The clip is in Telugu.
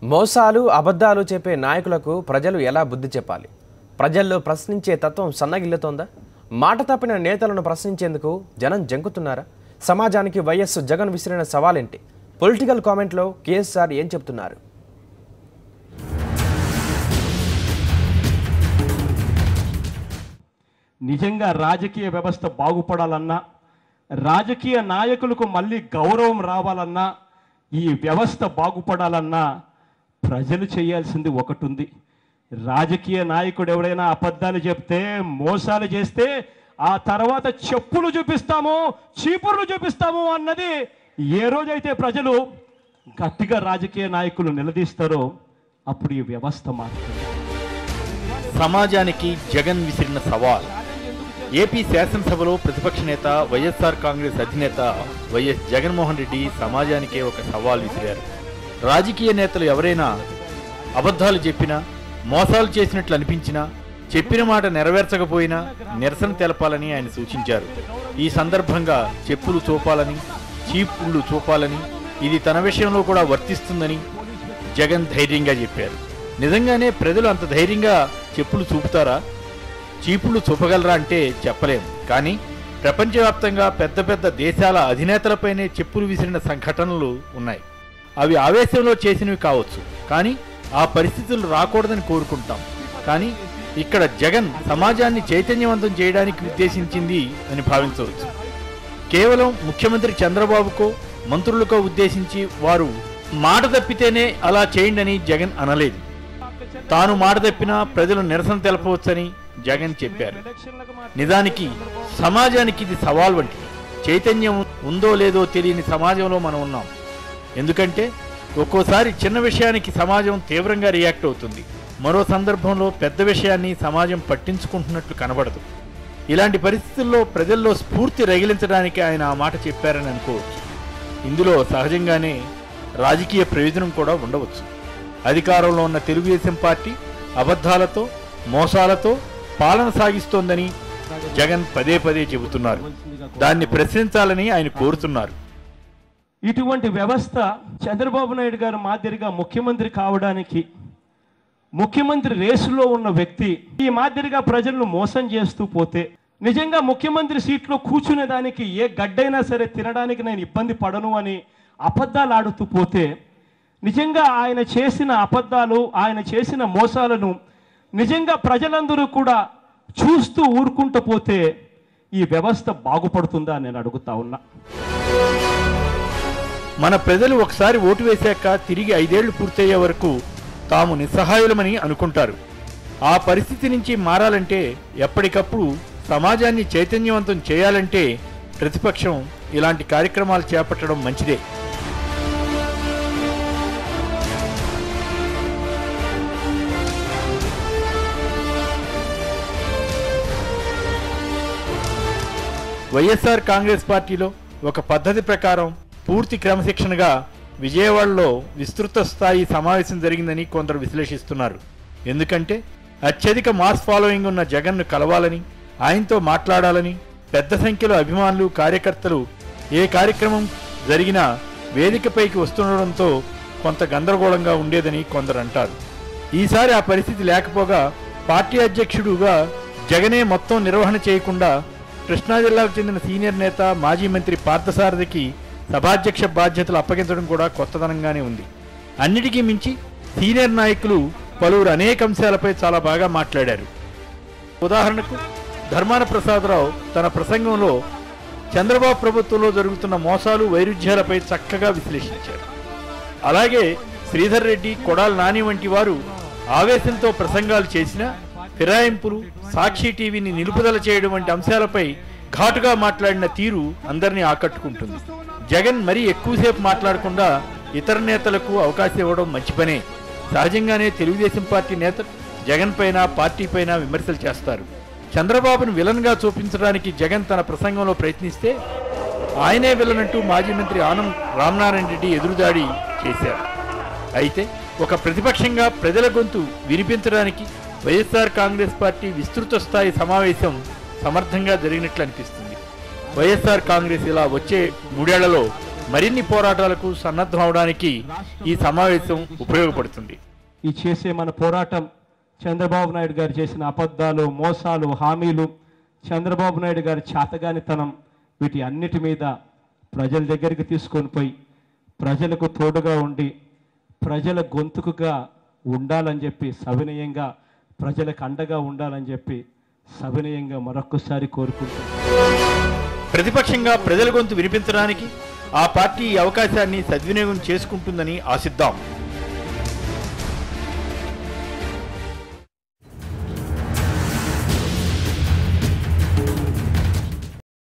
మోసాలు అబద్ధాలు చెప్పే నాయకులకు ప్రజలు ఎలా బుద్ధి చెప్పాలి? ప్రజల్లో ప్రశ్నించే తత్వం సన్నగిల్లుతోందా? మాట తప్పిన నేతలను ప్రశ్నించేందుకు జనం జంకుతున్నారా? సమాజానికి వైఎస్ జగన్ విసిరిన సవాలేంటి? పొలిటికల్ కామెంట్లో కేఎస్ఆర్ ఏం చెప్తున్నారు? నిజంగా రాజకీయ వ్యవస్థ బాగుపడాలన్నా, రాజకీయ నాయకులకు మళ్ళీ గౌరవం రావాలన్నా, ఈ వ్యవస్థ బాగుపడాలన్నా ప్రజలు చేయాల్సింది ఒకటి ఉంది. రాజకీయ నాయకుడు ఎవడైనా అబద్ధాలు చెప్తే, మోసాలు చేస్తే ఆ తర్వాత చెప్పులు చూపిస్తాము, చీపుర్లు చూపిస్తాము అన్నది ఏ రోజైతే ప్రజలు గట్టిగా రాజకీయ నాయకులు నిలదీస్తారో అప్పుడు ఈ వ్యవస్థ మారుతుంది. సమాజానికి జగన్ విసిరిన సవాల్. ఏపీ శాసనసభలో ప్రతిపక్ష నేత వైఎస్ఆర్ కాంగ్రెస్ అధినేత వైఎస్ జగన్మోహన్ రెడ్డి సమాజానికే ఒక సవాల్ విసిరారు. రాజకీయ నేతలు ఎవరైనా అబద్ధాలు చెప్పినా, మోసాలు చేసినట్లు అనిపించినా, చెప్పిన మాట నెరవేర్చకపోయినా నిరసన తెలపాలని ఆయన సూచించారు. ఈ సందర్భంగా చెప్పులు చూపాలని, చీపుళ్ళు చూపాలని, ఇది తన విషయంలో కూడా వర్తిస్తుందని జగన్ ధైర్యంగా చెప్పారు. నిజంగానే ప్రజలు అంత ధైర్యంగా చెప్పులు చూపుతారా, చీపుళ్ళు చూపగలరా అంటే చెప్పలేం. కానీ ప్రపంచవ్యాప్తంగా పెద్ద పెద్ద దేశాల అధినేతలపైనే చెప్పులు విసిరిన సంఘటనలు ఉన్నాయి. అవి ఆవేశంలో చేసినవి కావచ్చు, కానీ ఆ పరిస్థితులు రాకూడదని కోరుకుంటాం. కానీ ఇక్కడ జగన్ సమాజాన్ని చైతన్యవంతం చేయడానికి ఉద్దేశించింది అని భావించవచ్చు. కేవలం ముఖ్యమంత్రి చంద్రబాబుకో మంత్రులకో ఉద్దేశించి వారు మాట తప్పితేనే అలా చేయండి అని జగన్ అనలేదు. తాను మాట తప్పినా ప్రజలు నిరసన తెలపవచ్చని జగన్ చెప్పారు. నిజానికి సమాజానికి ఇది సవాల్ వంటిది. చైతన్యం ఉందో లేదో తెలియని సమాజంలో మనం ఉన్నాం. ఎందుకంటే ఒక్కోసారి చిన్న విషయానికి సమాజం తీవ్రంగా రియాక్ట్ అవుతుంది. మరో సందర్భంలో పెద్ద విషయాన్ని సమాజం పట్టించుకుంటున్నట్లు కనబడదు. ఇలాంటి పరిస్థితుల్లో ప్రజల్లో స్ఫూర్తి రగిలించడానికి ఆయన ఆ మాట చెప్పారని అనుకోవచ్చు. ఇందులో సహజంగానే రాజకీయ ప్రయోజనం కూడా ఉండవచ్చు. అధికారంలో ఉన్న తెలుగుదేశం పార్టీ అబద్ధాలతో, మోసాలతో పాలన సాగిస్తోందని జగన్ పదే పదే చెబుతున్నారు. దాన్ని ప్రశ్నించాలని ఆయన కోరుతున్నారు. ఇటువంటి వ్యవస్థ చంద్రబాబు నాయుడు గారు మాదిరిగా ముఖ్యమంత్రి కావడానికి, ముఖ్యమంత్రి రేసులో ఉన్న వ్యక్తి ఈ మాదిరిగా ప్రజలను మోసం చేస్తూ పోతే, నిజంగా ముఖ్యమంత్రి సీట్లో కూర్చునేదానికి ఏ గడ్డైనా సరే తినడానికి నేను ఇబ్బంది పడను అని అబద్ధాలు ఆడుతూ పోతే, నిజంగా ఆయన చేసిన అబద్ధాలు, ఆయన చేసిన మోసాలను నిజంగా ప్రజలందరూ కూడా చూస్తూ ఊరుకుంటూ పోతే ఈ వ్యవస్థ బాగుపడుతుందా నేను అడుగుతా ఉన్నా. మన ప్రజలు ఒకసారి ఓటు వేశాక తిరిగి 5 ఏళ్లు పూర్తయ్యే వరకు తాము నిస్సహాయులమని అనుకుంటారు. ఆ పరిస్థితి నుంచి మారాలంటే, ఎప్పటికప్పుడు సమాజాన్ని చైతన్యవంతం చేయాలంటే ప్రతిపక్షం ఇలాంటి కార్యక్రమాలు చేపట్టడం మంచిదే. వైఎస్ఆర్ కాంగ్రెస్ పార్టీలో ఒక పద్ధతి ప్రకారం పూర్తి క్రమశిక్షణగా విజయవాడలో విస్తృత స్థాయి సమావేశం జరిగిందని కొందరు విశ్లేషిస్తున్నారు. ఎందుకంటే అత్యధిక మాస్ ఫాలోయింగ్ ఉన్న జగన్ను కలవాలని, ఆయనతో మాట్లాడాలని పెద్ద సంఖ్యలో అభిమానులు, కార్యకర్తలు ఏ కార్యక్రమం జరిగినా వేదికపైకి వస్తుండడంతో కొంత గందరగోళంగా ఉండేదని కొందరు అంటారు. ఈసారి ఆ పరిస్థితి లేకపోగా పార్టీ అధ్యక్షుడుగా జగనే మొత్తం నిర్వహణ చేయకుండా కృష్ణా జిల్లాకు చెందిన సీనియర్ నేత, మాజీ మంత్రి పార్థసారథికి సభాధ్యక్ష బాధ్యతలు అప్పగించడం కూడా కొత్తదనంగానే ఉంది. అన్నిటికీ మించి సీనియర్ నాయకులు పలువురు అనేక అంశాలపై చాలా బాగా మాట్లాడారు. ఉదాహరణకు ధర్మాన ప్రసాదరావు తన ప్రసంగంలో చంద్రబాబు ప్రభుత్వంలో జరుగుతున్న మోసాలు, వైరుధ్యాలపై చక్కగా విశ్లేషించారు. అలాగే శ్రీధర్ రెడ్డి, కొడాలి నాని వంటి వారు ఆవేశంతో ప్రసంగాలు చేసినా ఫిరాయింపులు, సాక్షి టీవీని నిలుపుదల చేయడం వంటి అంశాలపై ఘాటుగా మాట్లాడిన తీరు అందరినీ ఆకట్టుకుంటుంది. జగన్ మరీ ఎక్కువసేపు మాట్లాడకుండా ఇతర నేతలకు అవకాశం ఇవ్వడం మంచి పనే. సహజంగానే తెలుగుదేశం పార్టీ నేతలు జగన్ పైన, పార్టీ పైన విమర్శలు చేస్తారు. చంద్రబాబును విలన్గా చూపించడానికి జగన్ తన ప్రసంగంలో ప్రయత్నిస్తే ఆయనే విలన్ అంటూ మాజీ మంత్రి ఆనం రామనారాయణ రెడ్డి ఎదురుదాడి చేశారు. అయితే ఒక ప్రతిపక్షంగా ప్రజల గొంతు వినిపించడానికి వైఎస్ఆర్ కాంగ్రెస్ పార్టీ విస్తృత స్థాయి సమావేశం సమర్థంగా జరిగినట్లు అనిపిస్తుంది. వైఎస్ఆర్ కాంగ్రెస్ ఇలా వచ్చే 3 ఏళ్లలో మరిన్ని పోరాటాలకు సన్నద్ధం అవడానికి ఈ సమావేశం ఉపయోగపడుతుంది. ఈ చేసే మన పోరాటం చంద్రబాబు నాయుడు గారు చేసిన అబద్ధాలు, మోసాలు, హామీలు, చంద్రబాబు నాయుడు గారి చేతగానితనం, వీటి అన్నిటి మీద ప్రజల దగ్గరికి తీసుకొని పోయి ప్రజలకు తోడుగా ఉండి ప్రజల గొంతుకుగా ఉండాలని చెప్పి సవినయంగా, ప్రజలకు అండగా ఉండాలని చెప్పి సవినయంగా మరొక్కసారి కోరుకుంటున్నాను. ప్రతిపక్షంగా ప్రజల గొంతు వినిపించడానికి ఆ పార్టీ ఈ అవకాశాన్ని సద్వినియోగం చేసుకుంటుందని ఆశిద్దాం.